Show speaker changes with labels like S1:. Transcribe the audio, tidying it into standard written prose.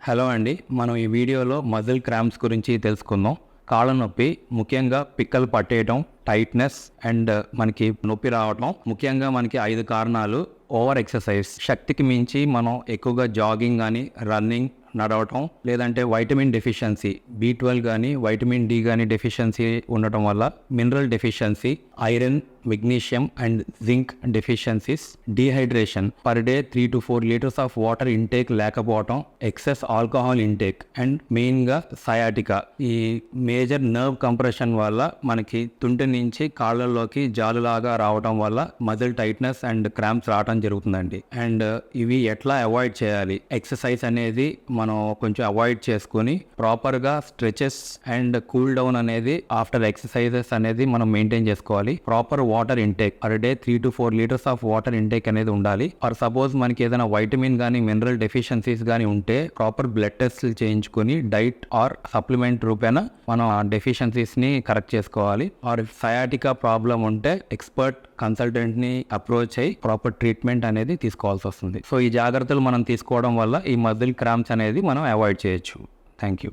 S1: Hello అండి, మనం ఈ వీడియోలో మజిల్ క్రాంప్స్ గురించి తెలుసుకుందాం. కాళ్ళ నొప్పి, ముఖ్యంగా పిక్కలు పట్టేయడం, టైట్నెస్ అండ్ మనకి నొప్పి రావడం. ముఖ్యంగా మనకి 5 కారణాలు. ఓవర్ ఎక్సర్సైజ్, శక్తికి మించి మనం ఎక్కువగా జాగింగ్ కానీ, రన్నింగ్, నడవటం, లేదంటే వైటమిన్ డెఫిషియన్సీ, B12 కానీ వైటమిన్ D కానీ డెఫిషియన్సీ ఉండటం వల్ల, mineral deficiency, iron, magnesium and zinc deficiencies, dehydration, per day 3 to 4 litres of water intake లేకపోవటం, ఎక్సెస్ ఆల్కహాల్ ఇంటేక్ అండ్ మెయిన్గా సయాటికా. ఈ మేజర్ నర్వ్ కంప్రెషన్ వల్ల మనకి తుంటి నుంచి కాళ్ళలోకి జాలులాగా రావటం వల్ల మజిల్ టైట్నెస్ అండ్ క్రాంప్స్ రావటం జరుగుతుందండి. అండ్ ఇవి ఎట్లా అవాయిడ్ చేయాలి? ఎక్సర్సైజ్ అనేది మనం కొంచెం అవాయిడ్ చేసుకొని ప్రాపర్గా స్ట్రెచెస్ అండ్ కూల్ డౌన్ అనేది ఆఫ్టర్ ఎక్సర్సైజెస్ అనేది మనం మెయింటైన్ చేసుకోవాలి. Proper water intake, per day 3 to 4 litres of water intake అనేది ఉండాలి. ఆర్ సపోజ్ మనకి ఏదైనా వైటమిన్ కానీ మినరల్ డెఫిషియన్సీస్ కానీ ఉంటే ప్రాపర్ బ్లడ్ టెస్ట్లు చేయించుకొని డైట్ ఆర్ సప్లిమెంట్ రూపేణ మనం ఆ డెఫిషియన్సీస్ని కరెక్ట్ చేసుకోవాలి. ఆర్ సయాటికా ప్రాబ్లం ఉంటే ఎక్స్పర్ట్ కన్సల్టెంట్ని అప్రోచ్ అయ్యి ప్రాపర్ ట్రీట్మెంట్ అనేది తీసుకోవాల్సి వస్తుంది. సో ఈ జాగ్రత్తలు మనం తీసుకోవడం వల్ల ఈ మజిల్ క్రాంప్స్ అనేది మనం అవాయిడ్ చేయొచ్చు. Thank you.